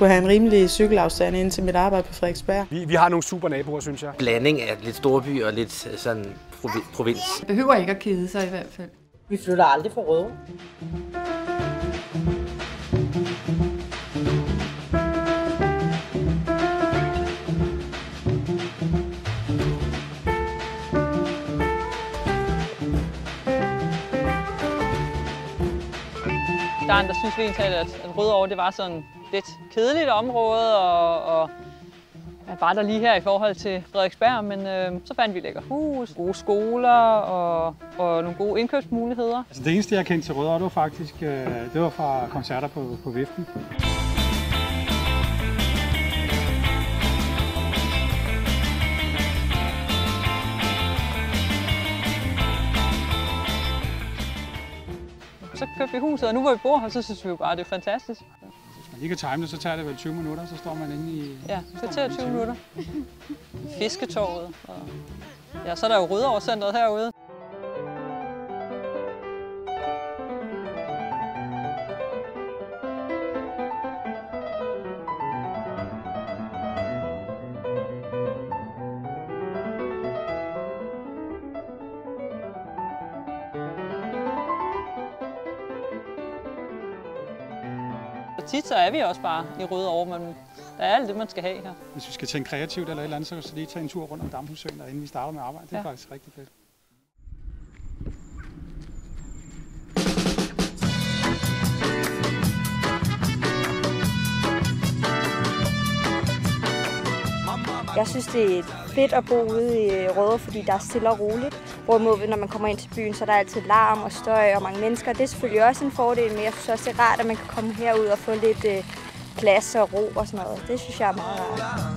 kunne have en rimelig cykelafstand ind til mit arbejde på Frederiksberg. Vi har nogle super naboer, synes jeg. Blanding af lidt storby og lidt sådan provins. Jeg behøver ikke at kede sig i hvert fald. Vi flytter aldrig fra Rødovre. Der er andre, der synes vi egentlig, at Rødovre det var sådan lidt kedeligt område, og var der lige her i forhold til Frederiksberg, men så fandt vi lækker hus, gode skoler og nogle gode indkøbsmuligheder. Altså det eneste, jeg kendte til Rødovre, det var faktisk det var fra koncerter på Viften. Så købte vi huset, og nu hvor vi bor her, så synes vi jo bare, at det er fantastisk. Hvis man lige kan time det, så tager det vel 20 minutter, så står man inde i... Ja, det tager 20 minutter. Fisketorvet, og ja, så er der jo Rødovre Centret herude. Tit så er vi også bare i Rødovre, men der er alt det, man skal have her. Hvis vi skal tænke kreativt eller et eller andet, så kan vi lige tage en tur rundt om Damhussøen, inden vi starter med arbejde. Det er faktisk rigtig fedt. Jeg synes, det er fedt at bo ude i Rødovre, fordi der er stille og roligt. Hvorimod, når man kommer ind til byen, så er der altid larm og støj og mange mennesker. Det er selvfølgelig også en fordel, men jeg synes også, det er rart, at man kan komme herud og få lidt plads og ro og sådan noget. Det synes jeg er meget rart.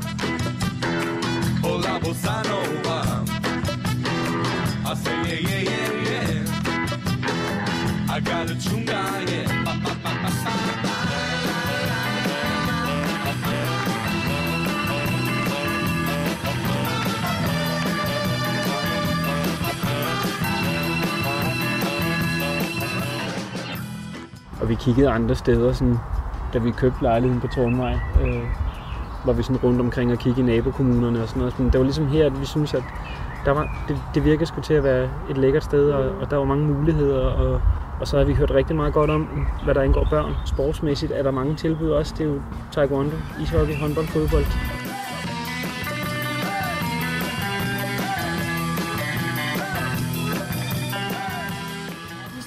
Og vi kiggede andre steder, sådan, da vi købte lejligheden på Tårnvej, var vi sådan rundt omkring og kiggede i nabokommunerne og sådan noget. Men det var ligesom her, at vi synes, at det virkede sgu til at være et lækkert sted, og der var mange muligheder. Og så har vi hørt rigtig meget godt om, hvad der indgår børn. Sportsmæssigt er der mange tilbud også. Det er jo taekwondo, ishockey, håndbold, fodbold.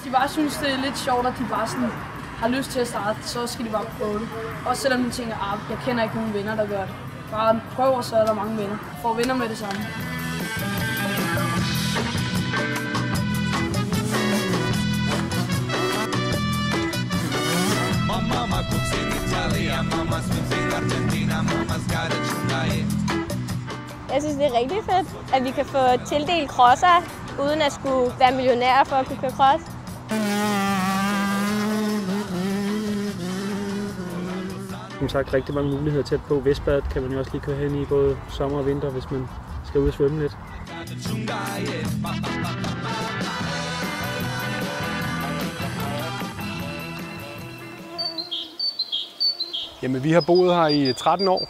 De bare synes, det er lidt sjovt, at de bare sådan har lyst til at starte, så skal de bare prøve det. Også selvom de tænker, at jeg kender ikke nogen venner, der gør det. Bare prøv, og så er der mange venner. Får venner med det samme. Jeg synes, det er rigtig fedt, at vi kan få tildelt crosser, uden at skulle være millionærer for at kunne køre cross. Som sagt, rigtig mange muligheder tæt på. Vestbadet kan man jo også lige køre hen i både sommer og vinter, hvis man skal ud og svømme lidt. Jamen, vi har boet her i 13 år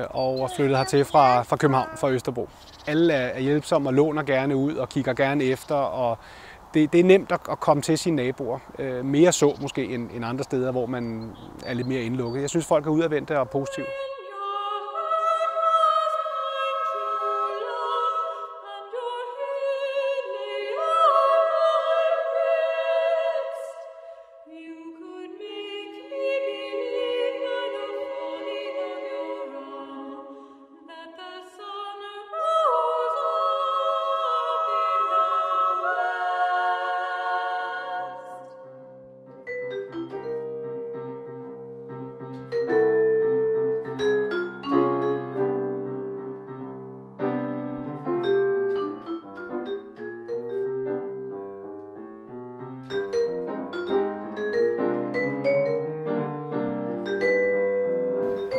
og er flyttet hertil fra København, fra Østerbro. Alle er hjælpsomme og låner gerne ud og kigger gerne efter, og det er nemt at komme til sine naboer. Mere så måske end andre steder, hvor man er lidt mere indlukket. Jeg synes, folk er udadvendte og positive.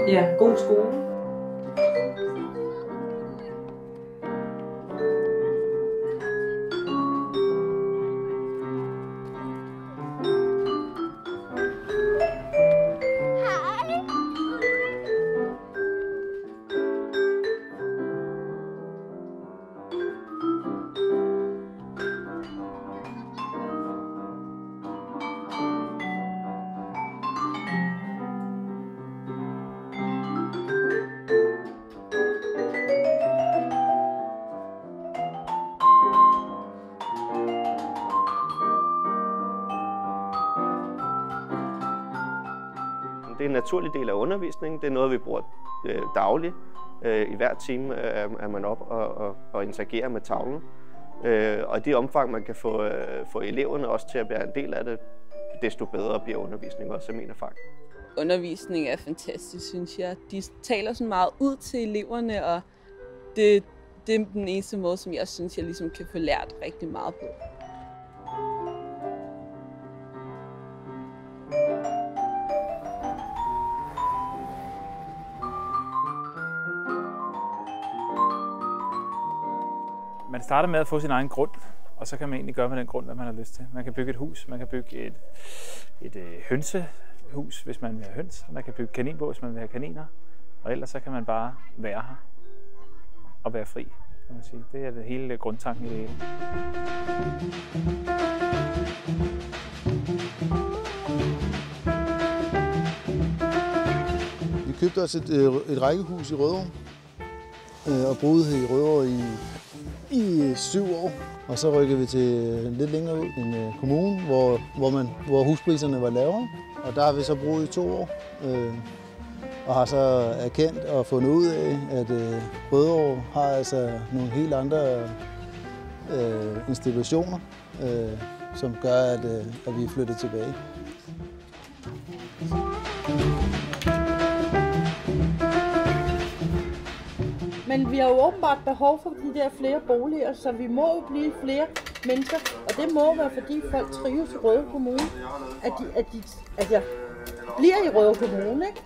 Ja, god skole. naturlig del af undervisningen. Det er noget, vi bruger dagligt. I hver time er man op og interagerer med tavlen. Og i det omfang, man kan få eleverne også til at være en del af det, desto bedre bliver undervisningen også af min erfaring. Undervisning er fantastisk, synes jeg. De taler sådan meget ud til eleverne, og det er den eneste måde, som jeg synes, jeg ligesom kan få lært rigtig meget på. Man starter med at få sin egen grund, og så kan man egentlig gøre med den grund, hvad man har lyst til. Man kan bygge et hus, man kan bygge et hønsehus, hvis man vil have høns, man kan bygge kaninbås, hvis man vil have kaniner, og ellers så kan man bare være her og være fri, kan man sige. Det er det hele grundtanken i det hele. Vi købte os et rækkehus i Rødovre og boede her i Rødovre i 7 år. Og så rykkede vi til lidt længere ud, en kommune, hvor huspriserne var lavere. Og der har vi så boet i 2 år. Og har så erkendt og fundet ud af, at Rødovre har altså nogle helt andre institutioner, som gør, at vi er flyttet tilbage. Men vi har jo åbenbart behov for de der flere boliger, så vi må jo blive flere mennesker. Og det må være, fordi folk trives i Rødovre Kommune, at de bliver i Rødovre Kommune, ikke?